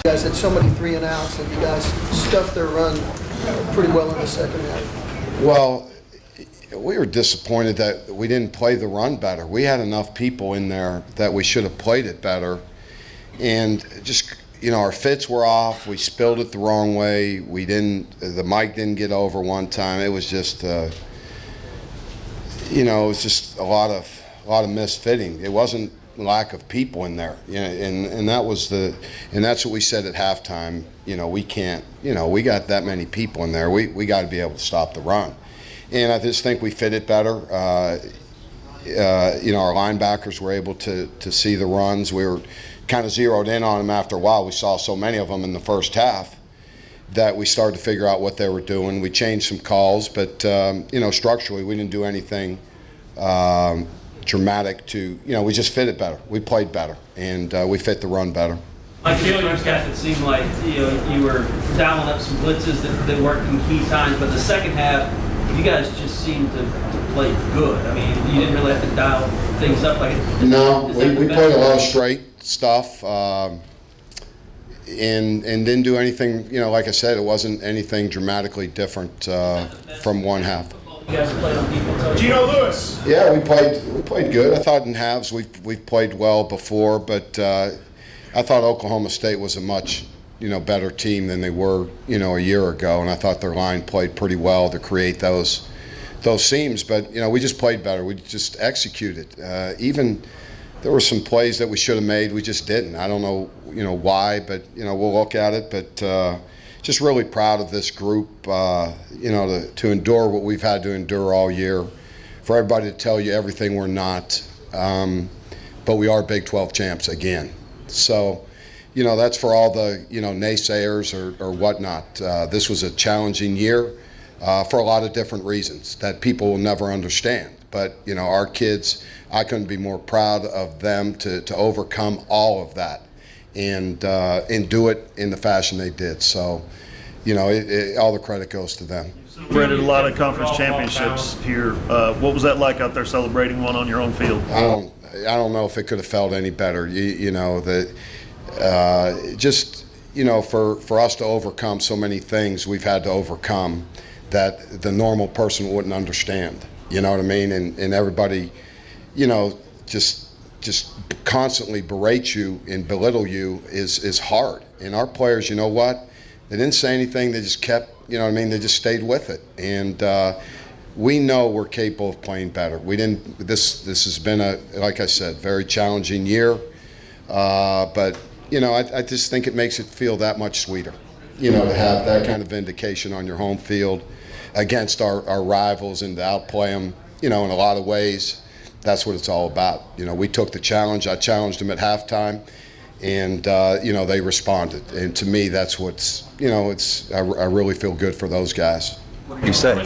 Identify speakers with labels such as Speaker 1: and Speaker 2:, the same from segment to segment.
Speaker 1: You guys had so many 3 and outs, and you guys stuffed their run pretty well in the second half.
Speaker 2: Well, we were disappointed that we didn't play the run better. We had enough people in there that we should have played it better. And just, our fits were off. We spilled it the wrong way. The mic didn't get over one time. It was just, it was just a lot of misfitting. It wasn't lack of people in there, and that's what we said at halftime. We can't, we got that many people in there. We got to be able to stop the run, and I just think we fit it better. Our linebackers were able to see the runs. We were kind of zeroed in on them after a while. We saw so many of them in the first half that we started to figure out what they were doing. We changed some calls, but structurally we didn't do anything dramatic we just fit it better. We played better, and we fit the run better.
Speaker 3: I feel first half it seemed like you were dialing up some blitzes that worked in key times, but the second half you guys just seemed to play good. I mean, you didn't really have to dial things up like it.
Speaker 2: No, we played a lot of straight stuff and didn't do anything. Like I said, it wasn't anything dramatically different from one half.
Speaker 3: You guys played on defense.
Speaker 4: Gino Lewis.
Speaker 2: Yeah, we played good. I thought in halves we've played well before, but I thought Oklahoma State was a much better team than they were a year ago, and I thought their line played pretty well to create those seams. But we just played better. We just executed. Even there were some plays that we should have made, we just didn't. I don't know why, but we'll look at it. But just really proud of this group, to endure what we've had to endure all year. For everybody to tell you everything we're not, but we are Big 12 champs again. So, that's for all the, naysayers or whatnot. This was a challenging year for a lot of different reasons that people will never understand. But, our kids, I couldn't be more proud of them to overcome all of that and do it in the fashion they did. So, all the credit goes to them.
Speaker 4: Celebrated a lot of conference championships here. What was that like out there celebrating one on your own field?
Speaker 2: I don't know if it could have felt any better. For us to overcome so many things we've had to overcome that the normal person wouldn't understand. You know what I mean? And everybody, just constantly berate you and belittle you is hard. And our players, you know what? They didn't say anything. They just kept, they just stayed with it. And we know we're capable of playing better. This has been like I said, very challenging year. But, I just think it makes it feel that much sweeter, to have that kind of vindication on your home field against our rivals and to outplay them, in a lot of ways. That's what it's all about. We took the challenge. I challenged them at halftime, and they responded. And to me, that's what's I really feel good for those guys.
Speaker 4: What do you say?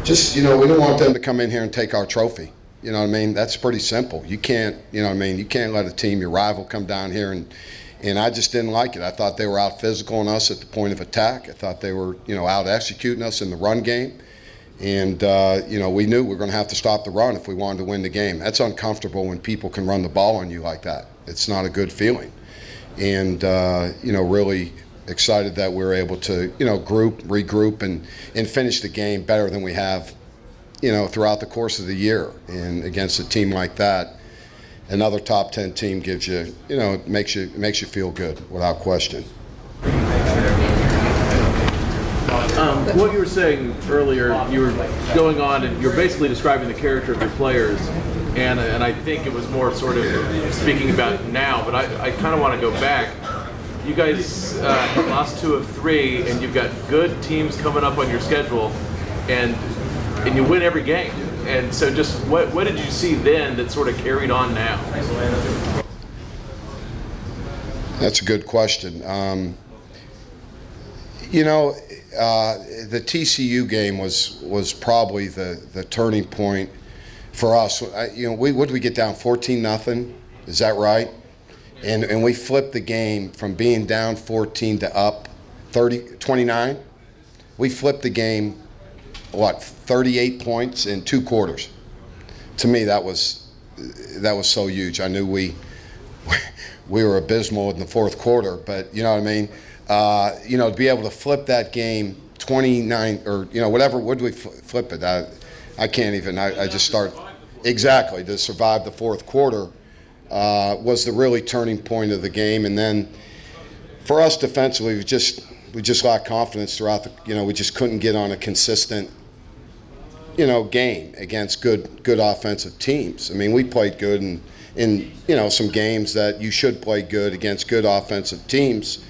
Speaker 2: Just we don't want them to come in here and take our trophy. You know what I mean? That's pretty simple. You can't, you can't let a team, your rival, come down here and I just didn't like it. I thought they were out physical on us at the point of attack. I thought they were, out executing us in the run game. And, we knew we were going to have to stop the run if we wanted to win the game. That's uncomfortable when people can run the ball on you like that. It's not a good feeling. And, really excited that we were able to, regroup and finish the game better than we have, throughout the course of the year. And against a team like that, another top 10 team gives you, makes you feel good without question.
Speaker 5: What you were saying earlier, you were going on and you're basically describing the character of your players, and I think it was more sort of speaking about now, but I kind of want to go back. You guys lost 2 of 3, and you've got good teams coming up on your schedule, and you win every game. And so just what did you see then that sort of carried on now?
Speaker 2: That's a good question. The TCU game was probably the turning point for us. What did we get down 14-0? Is that right? And we flipped the game from being down 14 to up 29. We flipped the game, 38 points in 2 quarters. To me, that was so huge. I knew we we were abysmal in the fourth quarter. But you know what I mean? To be able to flip that game 29 or whatever, would we flip it? I can't even. I just start exactly to survive the fourth quarter was the really turning point of the game. And then for us defensively, we just lacked confidence throughout the. We just couldn't get on a consistent game against good offensive teams. I mean, we played good in some games that you should play good against good offensive teams.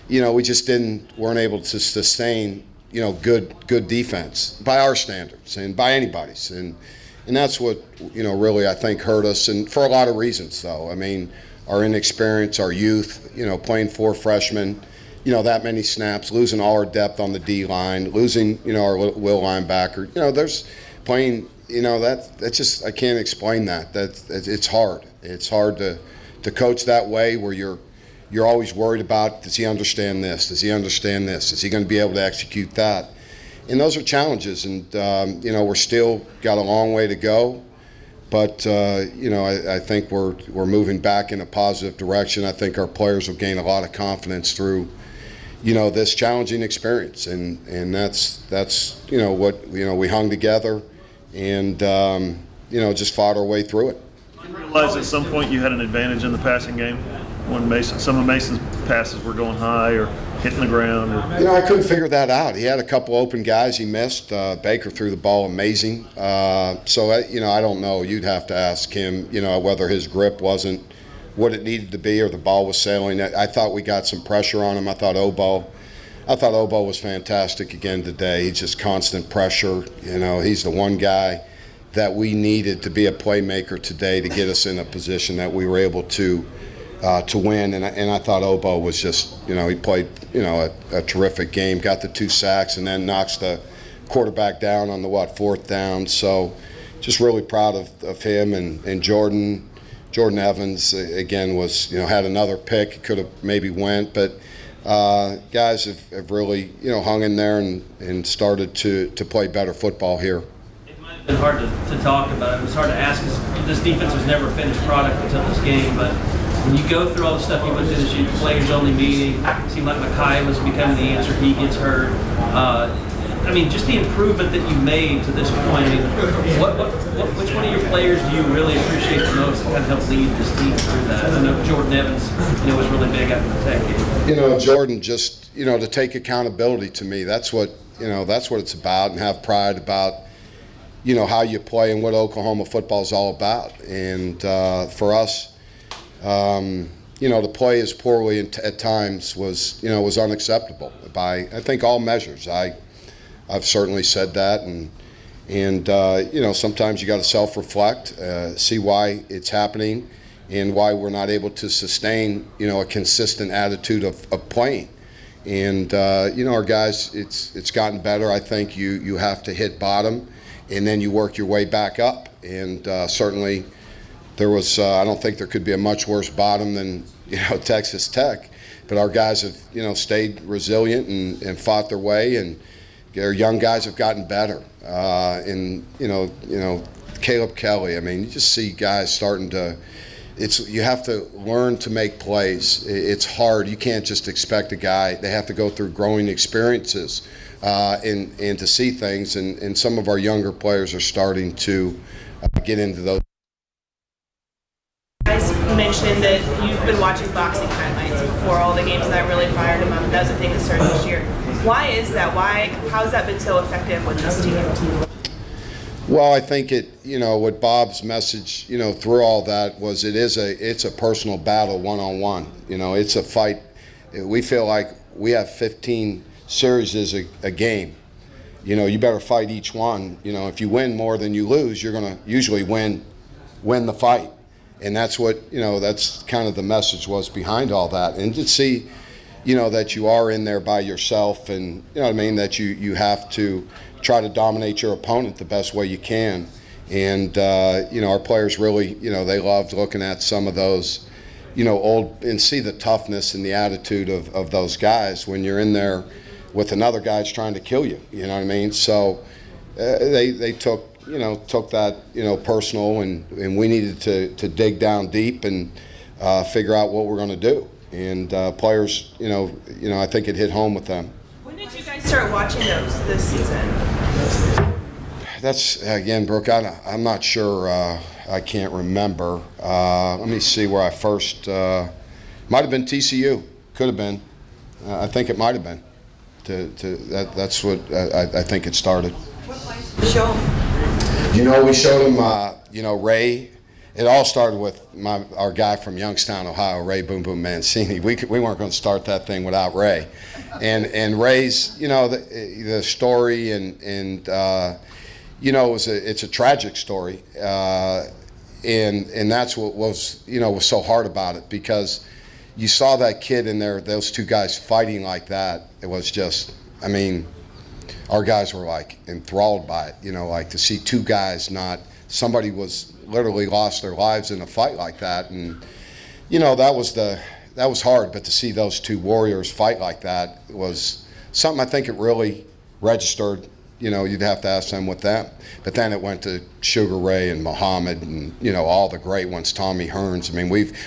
Speaker 2: We just weren't able to sustain good defense by our standards and by anybody's, and that's what really I think hurt us, and for a lot of reasons though. I mean, our inexperience, our youth, playing 4 freshmen, that many snaps, losing all our depth on the D line, losing our will linebacker. There's playing. That's just, I can't explain that. It's hard. It's hard to coach that way where you're always worried about, does he understand this? Does he understand this? Is he going to be able to execute that? And those are challenges, and we're still got a long way to go. But I think we're moving back in a positive direction. I think our players will gain a lot of confidence through this challenging experience, and that's what we hung together and just fought our way through it.
Speaker 4: Did you realize at some point you had an advantage in the passing game when some of Mason's passes were going high or hitting the ground?
Speaker 2: I couldn't figure that out. He had a couple open guys he missed. Baker threw the ball amazing. So I don't know. You'd have to ask him, whether his grip wasn't what it needed to be or the ball was sailing. I thought we got some pressure on him. I thought Obo was fantastic again today. He's just constant pressure. He's the one guy that we needed to be a playmaker today to get us in a position that we were able to win. And I thought Obo was just, he played, a terrific game, got the 2 sacks, and then knocks the quarterback down on the 4th down. So just really proud of him and Jordan Evans again was, had another pick, could have maybe went, but guys have really, hung in there and started to play better football here.
Speaker 3: It might have been hard to talk about. It was hard to ask because this defense was never a finished product until this game, but when you go through all the stuff you went through this year, players only meeting, it seemed like Mekhi was becoming the answer. He gets hurt. Just the improvement that you made to this point. Which one of your players do you really appreciate the most and kind of help lead this team through that? I know Jordan Evans, was really big after the Tech game.
Speaker 2: Jordan just, to take accountability to me. That's what it's about, and have pride about, how you play and what Oklahoma football is all about. And for us, to play as poorly at times was unacceptable by, I think, all measures. I've certainly said that, and sometimes you got to self-reflect, see why it's happening, and why we're not able to sustain a consistent attitude of playing. And our guys, it's gotten better. I think you have to hit bottom, and then you work your way back up. And certainly there was I don't think there could be a much worse bottom than Texas Tech, but our guys have stayed resilient and fought their way, and their young guys have gotten better. And Caleb Kelly, you just see guys starting to. You have to learn to make plays. It's hard. You can't just expect a guy. They have to go through growing experiences and to see things. And some of our younger players are starting to get into those.
Speaker 6: You guys mentioned that you've been watching boxing highlights before all the games, and that really fired him up. That was a thing that started this year. Why is that? How has that been so effective with this team?
Speaker 2: Well, I think what Bob's message, through all that was it's a personal battle one-on-one. It's a fight. We feel like we have 15 series a game. You better fight each one. If you win more than you lose, you're going to usually win the fight. And that's what, that's kind of the message was behind all that. And to see, that you are in there by yourself, and, that you have to try to dominate your opponent the best way you can. And, our players really, they loved looking at some of those, old, and see the toughness and the attitude of those guys when you're in there with another guy that's trying to kill you, So they took that, personal, and we needed to dig down deep and figure out what we're going to do. And players, I think it hit home with them.
Speaker 6: When did you guys start watching those this season?
Speaker 2: That's, again, Brooke, I'm not sure. I can't remember. Let me see where I first, might have been TCU. Could have been. I think it might have been. That's what I think it started.
Speaker 6: Show.
Speaker 2: We showed him, Ray. It all started with our guy from Youngstown, Ohio, Ray Boom Boom Mancini. We weren't going to start that thing without Ray. And Ray's, the story and it's a tragic story. And that's what was so hard about it, because you saw that kid in there, those two guys fighting like that. It was just, our guys were like enthralled by it, like to see two guys somebody was literally lost their lives in a fight like that. And, that was hard, but to see those two warriors fight like that was something I think it really registered. You'd have to ask them with them. But then it went to Sugar Ray and Muhammad and, all the great ones, Tommy Hearns.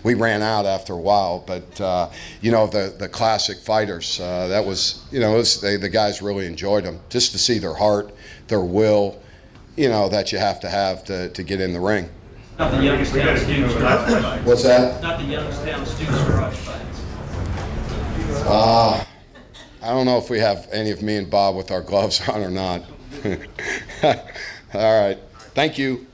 Speaker 2: We ran out after a while, but, the classic fighters, that was, the guys really enjoyed them. Just to see their heart, their will, that you have to get in the ring.
Speaker 3: Not the Youngstown Stoops Rush.
Speaker 2: What's that?
Speaker 3: Not the Youngstown Stoops Rush fights.
Speaker 2: I don't know if we have any of me and Bob with our gloves on or not. All right. Thank you.